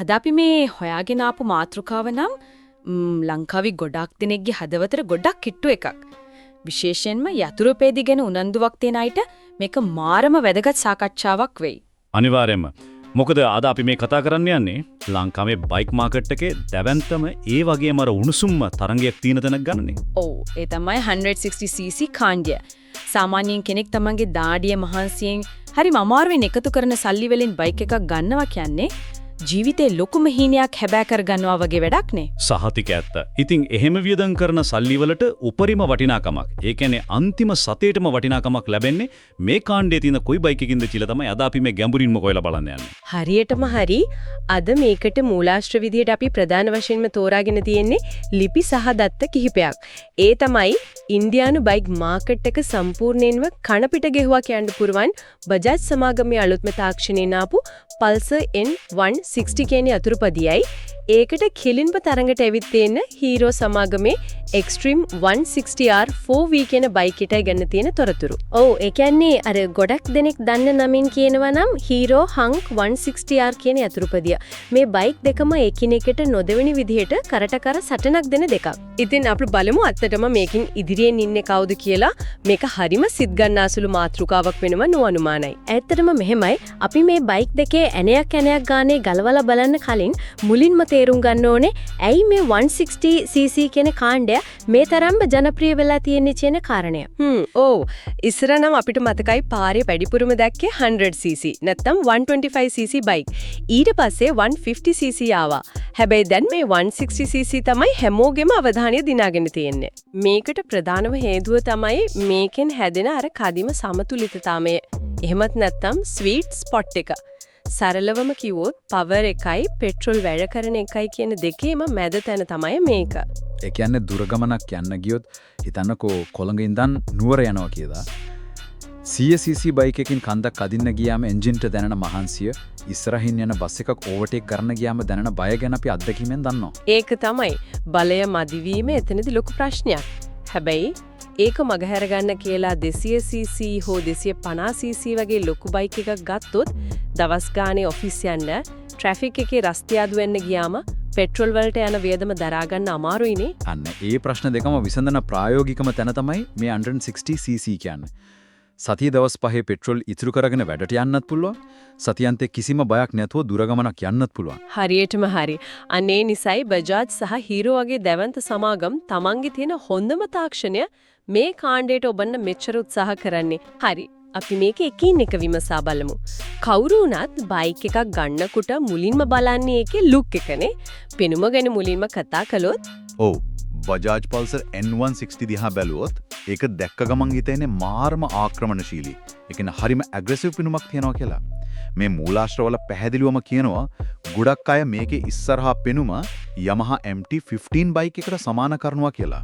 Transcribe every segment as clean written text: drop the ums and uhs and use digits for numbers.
අද අපි මේ හොයාගෙන ආපු මාතෘකාව නම් ලංකාවේ ගොඩක් දෙනෙක්ගේ හදවතට ගොඩක් කිට්ටු එකක්. විශේෂයෙන්ම යතුරුපේදී ගැන උනන්දුවක් තියෙන අයට මේක මාරම වැදගත් සාකච්ඡාවක් වෙයි. අනිවාර්යයෙන්ම. මොකද අද අපි මේ කතා කරන්න යන්නේ ලංකාවේ බයික් මාකට් එකේ දැවැන්තම ඒ වගේම අර උණුසුම්ම තරංගයක් තියෙන තැනක් ගන්නනේ. ඔව් ඒ තමයි 160cc කාණ්ඩය. සාමාන්‍යයෙන් කෙනෙක් තමන්ගේ දාඩිය මහන්සියෙන් හරි අමාරුවෙන් එකතු කරන සල්ලි වලින් බයික් එකක් ගන්නවා කියන්නේ ජීවිතේ ලොකුම හීනයක් හැබෑ කර ගන්නවා වගේ වැඩක් නේ. සහතික ඇත්ත. ඉතින් එහෙම වියදම් කරන සල්ලි වලට උපරිම වටිනාකමක්. ඒ කියන්නේ අන්තිම සතේටම වටිනාකමක් ලැබෙන්නේ මේ කාණ්ඩයේ තියෙන කොයි බයික් එකකින්ද කියලා තමයි අද අපි මේ ගැඹුරින්ම කොයලා බලන්න යන්නේ. හරියටම හරි. අද මේකට මූලාශ්‍ර විදියට අපි ප්‍රධාන වශයෙන්ම තෝරාගෙන තියෙන්නේ ලිපි සහ දත්ත කිහිපයක්. ඒ තමයි ඉන්දියානු බයික් මාකට් එක සම්පූර්ණයෙන්ම කණපිට ගෙහුවා කියන්න පුරවන් බජාජ් සමාගමේ අලුත්ම තාක්ෂණයෙන් ආපු පල්සර් N160 කියන යතුරුපදියයි ඒකට කෙලින්ම තරඟට ඇවිත් තියෙන හීරෝ සමාගමේ Xtreme 160R 4V කියන බයික් එකයි ගන්න තියෙන තොරතුරු. ඔව් ඒ කියන්නේ අර ගොඩක් දෙනෙක් දන්න නමින් කියනවා නම් හීරෝ හංක් 160R කියන යතුරුපදිය. මේ බයික් දෙකම එකිනෙකට නොදෙවෙනි විදිහට කරට කර සටනක් දෙන දෙකක්. ඉතින් අපි බලමු අත්තටම මේකෙන් ඉදිරියෙන් ඉන්නේ කවුද කියලා. මේක හරිම සිත් ගන්නාසුළු මාතෘකාවක් වෙනව නොඅනුමානයි. ඇත්තටම මෙහෙමයි අපි මේ බයික් දෙකේ ඇණයක් ගානේ ගලවලා බලන්න කලින් මුලින්ම තේරුම් ගන්න ඕනේ ඇයි මේ 160cc කියන කාණ්ඩය මේ තරම්ම ජනප්‍රිය වෙලා තියෙන්නේ කියන කාරණය. ඔව්. ඉස්සර නම් අපිට මතකයි පාරේ වැඩිපුරම දැක්කේ 100cc නැත්නම් 125cc බයික්. ඊට පස්සේ 150cc ආවා. හැබැයි දැන් මේ 160cc තමයි හැමෝගෙම අවධානය දිනාගෙන තියෙන්නේ. මේකට ප්‍රධානම හේතුව තමයි මේකෙන් හැදෙන අර කදිම සමතුලිතතාවය. එහෙමත් නැත්නම් ස්වීට් ස්පොට් එක. සරලවම කිව්වොත් පවර් එකයි පෙට්‍රල් වැඩ කරන එකයි කියන දෙකේම මැද තැන තමයි මේක. ඒ කියන්නේ දුර ගමනක් යන්න ගියොත් හිතන්නකෝ කොළඹ ඉඳන් නුවර යනවා කියලා. 100cc බයික් එකකින් කන්දක් අදින්න ගියාම එන්ජින්ට දැනෙන මහන්සිය ඉස්සරහින් යන බස් එකක් ඕවර්ටේක් කරන්න ගියාම දැනෙන බය ගැන අපි අත්දැකීමෙන් දන්නවා. ඒක තමයි බලය මදිවීම එතනදී ලොකු ප්‍රශ්නයක්. හැබැයි ඒක මගහැර ගන්න කියලා 200cc හෝ 250cc වගේ ලොකු බයික් එකක් ගත්තොත් දවස් ගානේ ඔෆිස් යන්න ට්‍රැෆික් එකේ රස්තියාදු වෙන්න ගියාම පෙට්‍රල් වලට යන වියදම දරා ගන්න අමාරුයිනේ. අන්න ඒ ප්‍රශ්න දෙකම විසඳන ප්‍රායෝගිකම තැන තමයි මේ 160cc කියන්නේ. සතිය දවස් 5 පෙට්‍රල් ඉතුරු කරගෙන වැඩට යන්නත් පුළුවන්. සතියන්තේ කිසිම බයක් නැතුව දුර ගමනක් යන්නත් පුළුවන්. හරියටම හරි. අනේ නිසයි බජාජ් සහ හීරෝ වගේ දැවැන්ත සමාගම් තමන්ගේ තියෙන හොඳම තාක්ෂණය මේ කාණ්ඩයට ඔබන්න මෙච්චර උත්සාහ කරන්නේ. හරි. අපි මේක එකින් එක විමසා බලමු. කවුරු වුණත් බයික් එකක් ගන්නකොට මුලින්ම බලන්නේ ඒකේ ලුක් එකනේ. පෙනුම ගැන මුලින්ම කතා කළොත් ඔව් බජාජ් පල්සර් N160 දිහා බැලුවොත් ඒක දැක්ක ගමන් හිතෙන්නේ මාරම ආක්‍රමණශීලී. ඒ කියන්නේ හරිම ඇග්‍රෙසිව් පෙනුමක් තියෙනවා කියලා. මේ මූලාශ්‍රවල පැහැදිලිවම කියනවා ගොඩක් අය මේකේ ඉස්සරහා පෙනුම Yamaha MT-15 බයික් එකට සමාන කරනවා කියලා.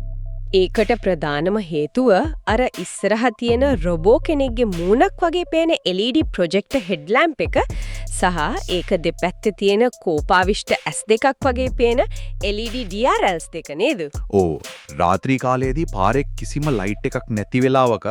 ඒකට ප්‍රධානම හේතුව අර ඉස්සරහ තියෙන රොබෝ කෙනෙක්ගේ මූණක් වගේ පේන LED ප්‍රොජෙක්ටර් හෙඩ්ලැම්ප් එක සහ ඒක දෙපැත්තේ තියෙන කෝපාවිෂ්ඨ S2ක් වගේ පේන LED DRLs දෙක නේද? ඕ රාත්‍රී කාලයේදී පාරේ කිසිම ලයිට් එකක් නැති වෙලාවක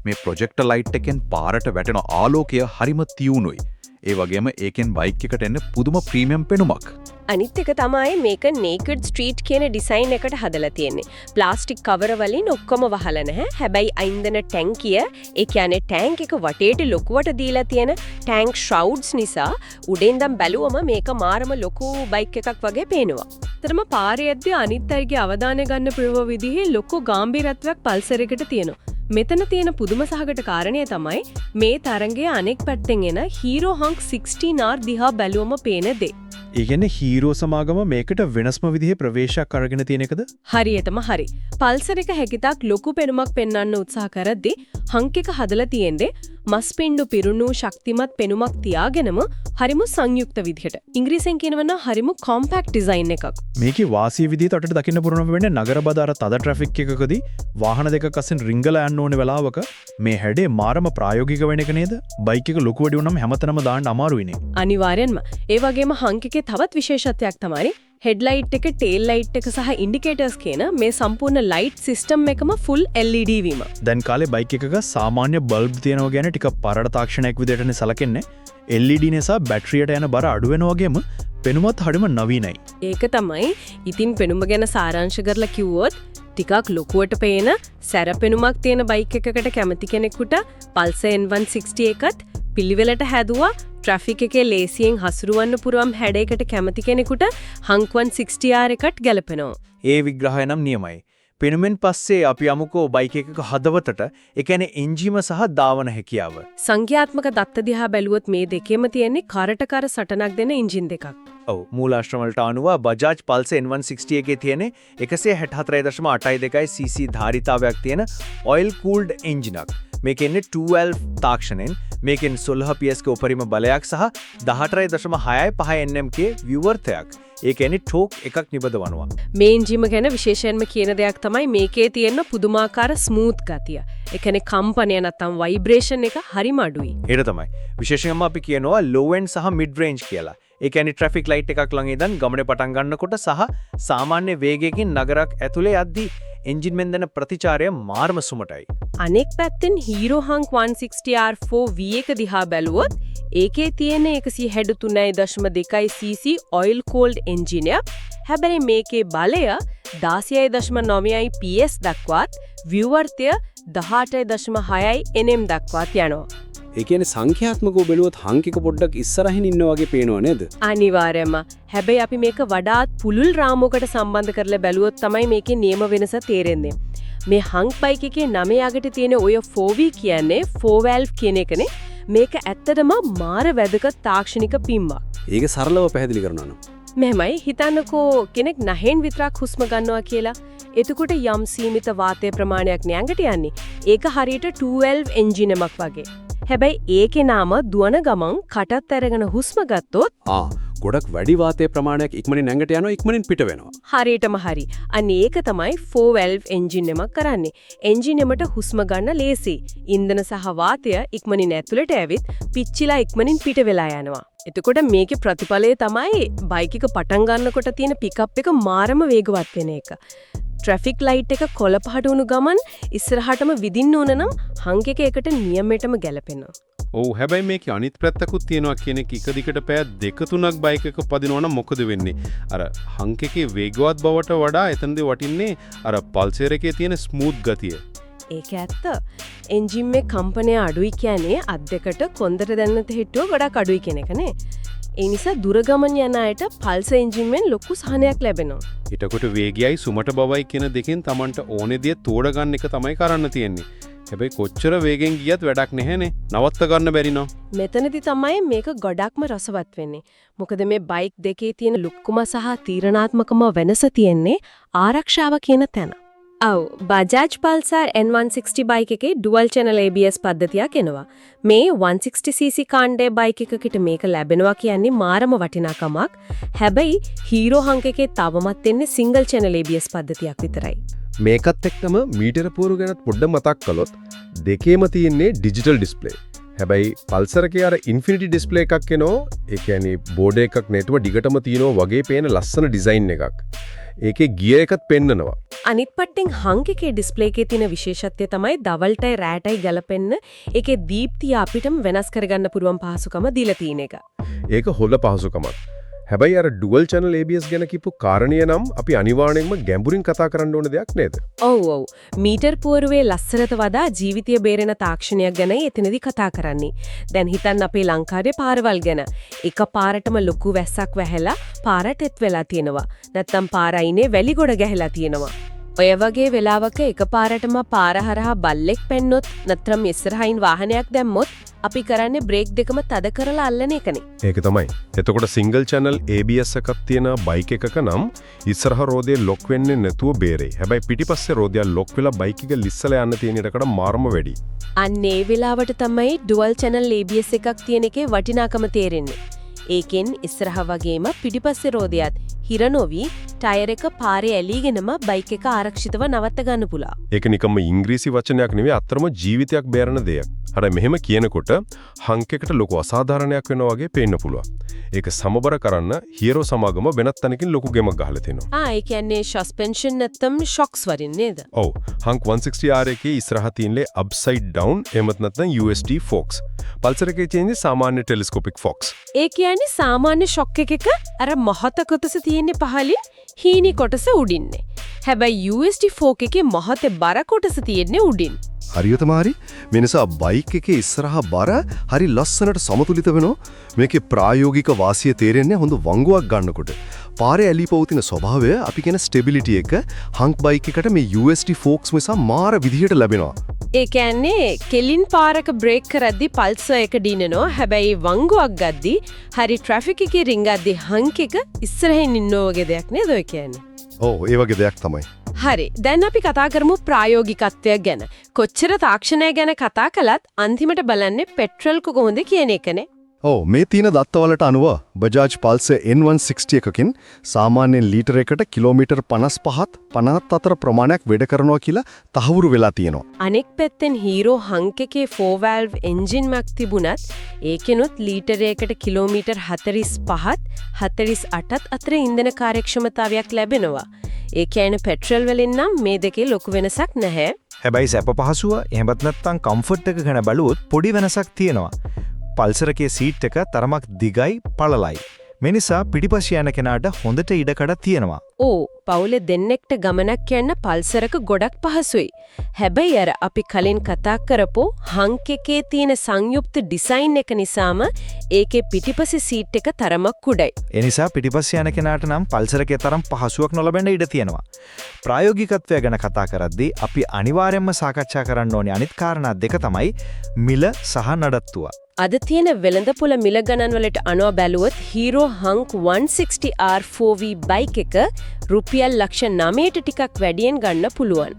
මේ ප්‍රොජෙක්ටර් ලයිට් එකෙන් පාරට වැටෙන ආලෝකය හරිම තියුණුයි. ඒ වගේම ඒකෙන් බයික් එකට එන්න පුදුම ප්‍රීමියම් පෙනුමක්. අනිත් එක තමයි මේක නේකඩ් ස්ට්‍රීට් කියන ඩිසයින් එකට හදලා තියෙන්නේ. ප්ලාස්ටික් කවර වලින් ඔක්කොම වහලා නැහැ. හැබැයි අයින්දන ටැංකිය, ඒ කියන්නේ ටැංක් එක වටේට ලොකුවට දීලා තියෙන ටැංක් ෂවුඩ්ස් නිසා උඩින් ඉඳන් බැලුවම මේක මාරම ලොකු බයික් එකක් වගේ පේනවා. තරම පාරේ යද්දී අනිත් අයගේ අවධානය ගන්න පුළුවන් විදිහේ ලොකු ගැඹීරත්වයක් පල්සර් එකට තියෙනවා. මෙතන තියෙන පුදුම සහගත කාරණය තමයි මේ තරංගයේ අනෙක් පැත්තෙන් එන හීරෝ හංක් 16R දිහා බැලුවම පේන දේ. ඒ කියන්නේ හීරෝ සමාගම මේකට වෙනස්ම විදිහේ ප්‍රවේශයක් අරගෙන තියෙන එකද? හරියටම හරි. පල්සර් එක හැකිතාක් ලොකු පෙනුමක් පෙන්වන්න උත්සාහ කරද්දී හංක් එක හදලා තියෙන්නේ මස් පිඬු පිරුණු ශක්තිමත් පෙනුමක් තියාගෙනම හරිම සංයුක්ත විදිහට. ඉංග්‍රීසියෙන් කියනවනම් හරිම කොම්පැක්ට් ඩිසයින් එකක්. මේකේ වාසිය විදිහට අටට දකින්න පුරුම වෙන්නේ නගරබද අර තද ට්‍රැෆික් එකකදී වාහන දෙකක් අස්සෙන් රිංගලා යන්න ඕනේ වෙලාවක මේ හැඩේ මාරම ප්‍රායෝගික වෙන එක නේද? බයික් එක ලොකු වැඩි වුණාම හැමතැනම දාන්න අමාරුයිනේ. අනිවාර්යෙන්ම. ඒ වගේම හංක් එකේ තවත් විශේෂත්වයක් තමයි හෙඩ්ලයිට් එක, ටේල් ලයිට් එක සහ ඉන්ඩිකේටර්ස් කියන මේ සම්පූර්ණ ලයිට් සිස්ටම් එකම ෆුල් LED වීම. දැන් කාලේ බයික් එකක සාමාන්‍ය බල්බ් තියෙනවා ගැන ටික පරණ තාක්ෂණයක් විදිහටනේ සැලකෙන්නේ. LED නිසා බැටරියට යන බර අඩු වෙනවා වගේම පෙනුමත් හරිම නවීනයි. ඒක තමයි. ඉතින් පෙනුම ගැන සාරාංශ කරලා කිව්වොත් ටිකක් ලොකුවට පේන සැර පෙනුමක් තියෙන බයික් එකකට කැමති කෙනෙකුට Pulsar N160 එකත් පිළිවෙලට හැදුවා. ට්‍රැෆික් එකේ ලේසියෙන් හසුරුවන්න පුරුවම් හැඩයකට කැමති කෙනෙකුට Hunk 160R එකත් ගැලපෙනවා. ඒ විග්‍රහය නම් නියමයි. පෙනුමෙන් පස්සේ අපි අමුකෝ බයික් එකක හදවතට ඒ කියන්නේ එන්ජිම සහ ධාවන හැකියාව. සංඛ්‍යාත්මක දත්ත දිහා බැලුවොත් මේ දෙකෙම තියෙන්නේ කරට කර සටනක් දෙන එන්ජින් දෙකක්. ඔව් මූලාශ්‍රම වලට අනුව Bajaj Pulsar N160 එකේ තියෙන 164.82 cc ධාරිතාවයක් තියෙන oil cooled engine එකක්. මේකෙන්නේ 212 තාක්ෂණයෙන් මේකෙන් 16 PS ක උපරිම බලයක් සහ 18.65 Nm ක ව්‍යුවර්ථයක්. ඒ කියන්නේ ටෝක් එකක් නිබදවනවා. මේ එන්ජිම ගැන විශේෂයෙන්ම කියන දෙයක් තමයි මේකේ තියෙන පුදුමාකාර ස්මූත් ගතිය. ඒ කියන්නේ කම්පනය නැත්තම් වයිබ්‍රේෂන් එක හරිම අඩුයි. ඒක තමයි. විශේෂයෙන්ම අපි කියනවා low end සහ mid range කියලා. ඒ කියන්නේ ට්‍රැෆික් ලයිට් එකක් ළඟ ඉඳන් ගමනේ පටන් ගන්නකොට සහ සාමාන්‍ය වේගයකින් නගරයක් ඇතුලේ යද්දී එන්ජින් මෙන් දෙන ප්‍රතිචාරය මාර්ම සුමටයි. අනෙක් පැත්තෙන් Hero Hunk 160R4 V1 දිහා බැලුවොත් ඒකේ තියෙන 163.2 cc oil cooled engine එක. හැබැයි මේකේ බලය 16.9 PS දක්වාත් ව්‍යුවර්ථය 18.6 Nm දක්වාත් යනවා. ඒ කියන්නේ සංඛ්‍යාත්මකව බැලුවොත් හංක් එක පොඩ්ඩක් ඉස්සරහින් ඉන්නා වගේ පේනව නේද? අනිවාර්යයෙන්ම. හැබැයි අපි මේක වඩාත් පුළුල් රාමුවකට සම්බන්ධ කරලා බැලුවොත් තමයි මේකේ නියම වෙනස තේරෙන්නේ. මේ හංක් බයික් එකේ 9 යකට තියෙන ඔය 4V කියන්නේ 4 valve කියන එකනේ. මේක ඇත්තටම මාර වැදගත් තාක්ෂණික පිම්මක්. ඒක සරලව පැහැදිලි කරනවා නම්. මෙහෙමයි හිතන්නකෝ කෙනෙක් නහෙන් විතරක් හුස්ම ගන්නවා කියලා. එතකොට යම් සීමිත වාතය ප්‍රමාණයක් න්යඟට යන්නේ. ඒක හරියට 212 එන්ජින් එකක් වගේ. හැබැයි ඒකේ නාම දුවන ගමන් කටත් අරගෙන හුස්ම ගත්තොත් ගොඩක් වැඩි වාතයේ ප්‍රමාණයක් ඉක්මනින් ඇඟට යනවා ඉක්මනින් පිට වෙනවා. හරියටම හරි. අන්න ඒක තමයි 412 එන්ජින් එකක් කරන්නේ. එන්ජින් එකට හුස්ම ගන්න ලේසි. ඉන්ධන සහ වාතය ඉක්මනින් ඇතුළට ඇවිත් පිච්චිලා ඉක්මනින් පිට වෙලා යනවා. එතකොට මේකේ ප්‍රතිඵලය තමයි බයික් එක පටන් ගන්නකොට තියෙන පිකප් එක මාරම වේගවත් වෙන එක. ට්‍රැෆික් ලයිට් එක කොළ පහට වුණු ගමන් ඉස්සරහටම විදින්න ඕන නම් හංක් එක එකට නියමෙටම ගැලපෙනවා. ඔව් හැබැයි මේකේ අනිත් පැත්තකුත් තියෙනවා කියන එක දිගට පැය 2-3ක් බයික් එක පදිනවා නම් මොකද වෙන්නේ? අර හංක් එකේ වේගවත් බවට වඩා එතනදී වටින්නේ අර පල්සර් එකේ තියෙන ස්මූත් ගතිය. ඒක ඇත්ත. එන්ජින් මේ කම්පනය අඩුයි කියන්නේ අත් දෙකට කොන්දට දැන්නත හිටුව ගොඩක් අඩුයි කියන එකනේ. ඒ නිසා දුර ගමන් යන අයට Pulsar එන්ජින් එකෙන් ලොකු සහනයක් ලැබෙනවා. ඊටකොට වේගයයි සුමට බවයි කියන දෙකෙන් Tamanට ඕනේ දේ තෝරගන්න එක තමයි කරන්න තියෙන්නේ. හැබැයි කොච්චර වේගෙන් ගියත් වැඩක් නැහැනේ. නවත්ත ගන්න බැරි නෝ. මෙතනදී තමයි මේක ගොඩක්ම රසවත් වෙන්නේ. මොකද මේ බයික් දෙකේ තියෙන ලුක්කම සහ තීරණාත්මකම වෙනස තියෙන්නේ ආරක්ෂාව කියන තැන. ඔව් Bajaj Pulsar N160 බයික් එකේ dual channel ABS පද්ධතියක් එනවා. මේ 160cc කාණ්ඩේ බයික් එකකට මේක ලැබෙනවා කියන්නේ මාරම වටිනාකමක්. හැබැයි Hero Hunk එකේ තවමත් එන්නේ single channel ABS පද්ධතියක් විතරයි. මේකත් එක්කම මීටර පුවරු ගැනත් පොඩ්ඩක් මතක් කළොත් දෙකේම තියෙන්නේ ඩිජිටල් ඩිස්ප්ලේ. හැබැයි පල්සර් එකේ අර ඉන්ෆිනිටි ඩිස්ප්ලේ එකක් එනවා. ඒ කියන්නේ බෝඩ් එකක් නැතුව දිගටම තියෙනවා වගේ පේන ලස්සන ඩිසයින් එකක්. ඒකේ ගියර් එකත් පෙන්නනවා. අනිත් පැත්තෙන් හංක් එකේ ඩිස්ප්ලේ එකේ තියෙන විශේෂත්වය තමයි දවල්ටයි රැටයි ගැලපෙන්න ඒකේ දීප්තිය අපිටම වෙනස් කරගන්න පුළුවන් පහසුකම දීලා තියෙන එක. ඒක හොඳ පහසුකමක්. හැබැයි අර ඩුවල් channel ABS ගැන කියපු කාරණිය නම් අපි අනිවාර්යෙන්ම ගැඹුරින් කතා කරන්න ඕන දෙයක් නේද? ඔව් ඔව්. මීටර් පුවරුවේ ලස්සනට වඩා ජීවිතය බේරෙන තාක්ෂණයක් ගැනයි එතනදී කතා කරන්නේ. දැන් හිතන්න අපේ ලංකාවේ පාරවල් ගැන. එක පාරටම ලොකු වැස්සක් වැහැලා පාරට එත් වෙලා තියෙනවා. නැත්තම් පාර අයිනේ වැලි ගොඩ ගැහිලා තියෙනවා. ඔය වගේ වෙලාවක එකපාරටම පාර හරහා බල්ලෙක් පැන්නොත් නැත්නම් ඉස්සරහින් වාහනයක් දැම්මොත් අපි කරන්නේ බ්‍රේක් දෙකම තද කරලා අල්ලන එකනේ. ඒක තමයි. එතකොට සිංගල් channel ABS එකක් තියෙන බයික් එකක නම් ඉස්සරහ රෝදේ ලොක් වෙන්නේ නැතුව බේරේ. හැබැයි පිටිපස්සේ රෝදය ලොක් වෙලා බයික් එක ලිස්සලා යන්න තියෙන එකකට මාරම වැඩි. අන්න ඒ වෙලාවට තමයි dual channel ABS එකක් තියෙන එකේ වටිනාකම තේරෙන්නේ. ඒකෙන් ඉස්සරහ වගේම පිටිපස්සේ රෝදයත් හිර නොවි ටයර් එක පාරේ ඇලීගෙනම බයික් එක ආරක්ෂිතව නවත්ත ගන්න පුළුවන්. ඒක නිකම්ම ඉංග්‍රීසි වචනයක් නෙවෙයි අත්‍තරම ජීවිතයක් බේරන දෙයක්. අර මෙහෙම කියනකොට හංක් එකට ලොකු අසාධාරණයක් වෙනවා වගේ පේන්න පුළුවන්. ඒක සමබර කරන්න හීරෝ සමාගම වෙනත් තැනකින් ලොකු ගෙමක් ගහලා තිනවා. ඒ කියන්නේ සස්පෙන්ෂන් නැත්තම් ෂොක්ස් වරින් නේද? ඔව්. හංක් 160R එකේ ඉස්සරහ තියෙන්නේ අප්සයිඩ් ඩවුන් එහෙමත් නැත්නම් USD ෆොක්ස්. පල්සර් එකේ තියෙන්නේ සාමාන්‍ය ටෙලිස්කෝපික් ෆොක්ස්. ඒ කියන්නේ සාමාන්‍ය ෂොක් එකක අර මහත කොටස තියෙන්නේ පහලින් හීනි කොටස උඩින්නේ. හැබැයි USD ෆෝක් එකේ මහතේ බර කොටස තියෙන්නේ උඩින්. හරියටම හරි. මේ නිසා බයික් එකේ ඉස්සරහා බර හරි ලස්සනට සමතුලිත වෙනවා. මේකේ ප්‍රායෝගික වාසිය තේරෙන්නේ හොඳ වංගුවක් ගන්නකොට. පාරේ ඇලී පවතින ස්වභාවය අපි කියන ස්ටෙබිලිටි එක හංක් බයික් එකට මේ USD ෆෝක්ස් නිසා මාර විදිහට ලැබෙනවා. ඒ කියන්නේ කෙලින් පාරක බ්‍රේක් කරද්දි පල්සර් එක දිනනවා. හැබැයි වංගුවක් ගද්දි හරි ට්‍රැෆික් එකේ රින්ගද්දි හංක් එක ඉස්සරහින් ඉන්නෝ වගේ දෙයක් නේද ඔය කියන්නේ? ඔව් ඒ වගේ දෙයක් තමයි. හරි. දැන් අපි කතා කරමු ප්‍රායෝගිකත්වය ගැන. කොච්චර තාක්ෂණය ගැන කතා කළත් අන්තිමට බලන්නේ පෙට්‍රල් කොහොමද කියන එකනේ. ඔව් මේ තියෙන දත්තවලට අනුව බජාජ් පල්සර් N160 එකකින් සාමාන්‍යයෙන් ලීටර එකකට කිලෝමීටර් 55ත් 54 ප්‍රමාණයක් වැඩ කරනවා කියලා තහවුරු වෙලා තියෙනවා. අනෙක් පැත්තෙන් හීරෝ හංක් එකේ 4 valve engine එකක් තිබුණත් ඒකෙනුත් ලීටරයකට කිලෝමීටර් 45ත් 48ත් අතර ඉන්ධන කාර්යක්ෂමතාවයක් ලැබෙනවා. ඒ කියන්නේ පෙට්‍රල් වලින් නම් මේ දෙකේ ලොකු වෙනසක් නැහැ. හැබැයි සැප පහසුව එහෙමත් නැත්නම් කම්ෆර්ට් එක ගැන බලුවොත් පොඩි වෙනසක් තියෙනවා. පල්සර් එකේ සීට් එක තරමක් දිගයි පළලයි. මේ නිසා පිටිපස්සේ යන කෙනාට හොඳට ඉඩකඩ තියෙනවා. ඕ පවුලේ දෙන්නෙක්ට ගමනක් යන්න පල්සරක ගොඩක් පහසුයි. හැබැයි අර අපි කලින් කතා කරපෝ හංක් එකේ තියෙන සංයුක්ත ඩිසයින් එක නිසාම ඒකේ පිටිපස්සේ සීට් එක තරමක් කුඩයි. ඒ නිසා පිටිපස්සේ යන කෙනාට නම් පල්සර් එකේ තරම් පහසුවක් නොලැබෙන්න ඉඩ තියෙනවා. ප්‍රායෝගිකත්වය ගැන කතා කරද්දී අපි අනිවාර්යයෙන්ම සාකච්ඡා කරන්න ඕනේ අනිත් කාරණා දෙක තමයි මිල සහ නඩත්තුව. අද තියෙන වෙළඳපොළ මිල ගණන් වලට අනුව බැලුවොත් හීරෝ හංක් 160R 4V බයික් එක රුපියල් ලක්ෂ 9ට ටිකක් වැඩියෙන් ගන්න පුළුවන්.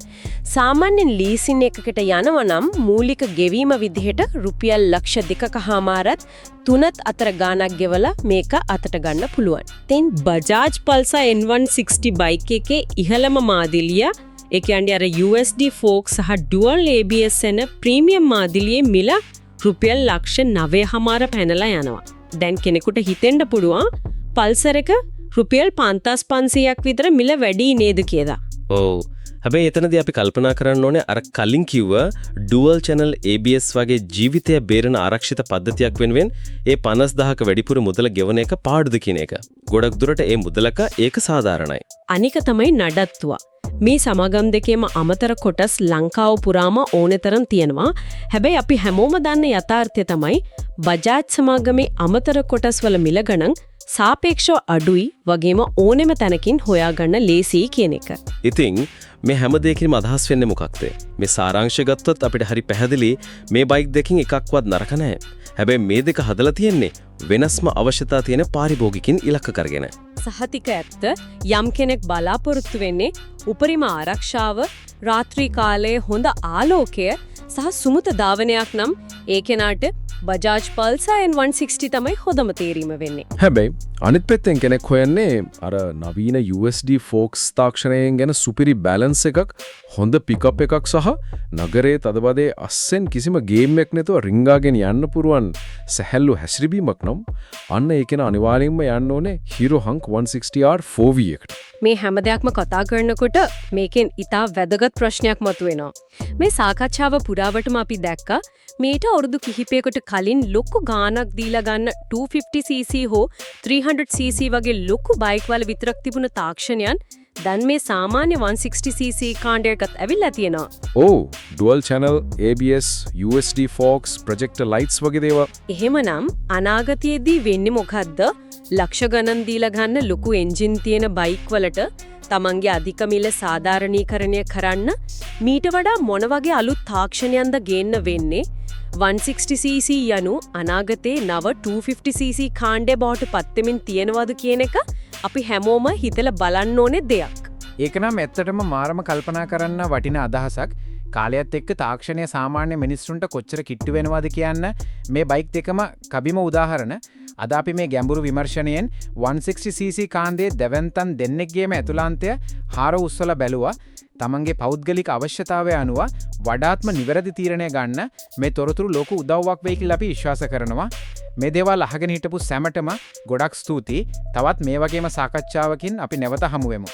සාමාන්‍යයෙන් ලීසින් එකකට යනවා නම් මූලික ගෙවීම විදිහට රුපියල් ලක්ෂ 2කමාරත් 3ත් අතර ගාණක් ගෙවලා මේක අතට ගන්න පුළුවන්. තෙන් බජාජ් පල්සර් N160 බයික් එකේ ඉහළම මාදිලිය ඒ කියන්නේ අර USD ෆෝක් සහ ඩුවල් ABS එන ප්‍රීමියම් මාදිලියේ මිල රුපියල් ලක්ෂ 9.5 පැනලා යනවා. දැන් කෙනෙකුට හිතෙන්න පුළුවන් පල්සර් එක රුපියල් 5500ක් විතර මිල වැඩි නේද කියලා. ඔව්. හැබැයි එතනදී අපි කල්පනා කරන්න ඕනේ අර කලින් කිව්ව ඩුවල් channel ABS වගේ ජීවිතය බේරන ආරක්ෂිත පද්ධතියක් වෙනුවෙන් ඒ 50000ක වැඩිපුර මුදල ගෙවන එක පාඩුද කියන එක. ගොඩක් දුරට ඒ මුදලක ඒක සාධාරණයි. අනික තමයි නඩත්තුව. මේ සමාගම් දෙකේම අමතර කොටස් ලංකාව පුරාම ඕනෙතරම් තියෙනවා. හැබැයි අපි හැමෝම දන්න යථාර්ථය තමයි බජාජ් සමාගමේ අමතර කොටස් වල මිල ගණන් සාපේක්ෂව අඩුයි වගේම ඕනෙම තැනකින් හොයාගන්න ලේසියි කියන එක. ඉතින් මේ හැම දෙයකින්ම අදහස් වෙන්නේ මොකක්ද? මේ සාරාංශය ගත්තොත් අපිට හරි පැහැදිලි මේ බයික් දෙකකින් එකක්වත් නරක නැහැ. හැබැයි මේ දෙක හදලා තියෙන්නේ වෙනස්ම අවශ්‍යතා තියෙන පාරිභෝගිකින් ඉලක්ක කරගෙන. සහතික ඇත්ත යම් කෙනෙක් බලාපොරොත්තු වෙන්නේ උපරිම ආරක්ෂාව, රාත්‍රී කාලයේ හොඳ ආලෝකය සහ සුමුත ධාවනයක් නම් ඒ කෙනාට බජාජ් පල්සර් N160 තමයි හොඳම තේරීම වෙන්නේ. හැබැයි අනිත් පැත්තෙන් කෙනෙක් හොයන්නේ අර නවීන USD ෆෝක්ස් තාක්ෂණයෙන් ගැන සුපිරි බැලන්ස් එකක්, හොඳ පිකප් එකක් සහ නගරයේ තදබදේ අස්සෙන් කිසිම ගේම් එකක් නැතුව රිංගාගෙන යන්න පුරුවන් සැහැල්ලු හැසිරීමක් නම් අන්න ඒ කෙනා අනිවාර්යෙන්ම යන්න ඕනේ Hero Hunk 160R 4V එකට. මේ හැම දෙයක්ම කතා කරනකොට මේකෙන් ඉතා වැදගත් ප්‍රශ්නයක් මතුවෙනවා. මේ සාකච්ඡාව පුරාවටම අපි දැක්කා මේට අවුරුදු කිහිපයකට කලින් ලොකු ගාණක් දීලා ගන්න 250cc හෝ 300cc වගේ ලොකු බයික් වල විතරක් තිබුණ තාක්ෂණයන් දැන් මේ සාමාන්‍ය 160cc කාණ්ඩයකත් ඇවිල්ලා තියෙනවා. ඔව්, dual channel ABS, USD Fox, projector lights වගේ දේවල්. එහෙමනම් අනාගතයේදී වෙන්නේ මොකද්ද? ලක්ෂ ගණන් දීලා ගන්න ලොකු එන්ජින් තියෙන බයික් වලට තමන්ගේ අධික මිල සාධාරණීකරණය කරන්න මීට වඩා මොන වගේ අලුත් තාක්ෂණයන්ද ගේන්න වෙන්නේ? 160cc යනු අනාගතේ නව 250cc කාණ්ඩය බවට පත්වෙමින් තියෙනවද කියන එක අපි හැමෝම හිතලා බලන්න ඕනේ දෙයක්. ඒක නම් ඇත්තටම මාරම කල්පනා කරන්න වටින අදහසක්. කාලයත් එක්ක තාක්ෂණය සාමාන්‍ය මිනිස්සුන්ට කොච්චර කිට්ටු වෙනවද කියන්න මේ බයික් දෙකම කබිම උදාහරණ. අද අපි මේ ගැඹුරු විමර්ශනයෙන් 160cc කාන්දේ දෙවන්තන් දෙන්නෙක්ගේම ඇතුළාන්තය හාර උස්සල බැලුවා. තමන්ගේ පෞද්ගලික අවශ්‍යතාවය අනුව වඩාත්ම නිවැරදි තීරණය ගන්න මේ තොරතුරු ලෝක උදව්වක් වෙයි කියලා අපි විශ්වාස කරනවා. මේ දේවල් අහගෙන හිටපු සැමටම ගොඩක් ස්තුතියි. තවත් මේ වගේම සාකච්ඡාවකින් අපි නැවත හමු වෙමු.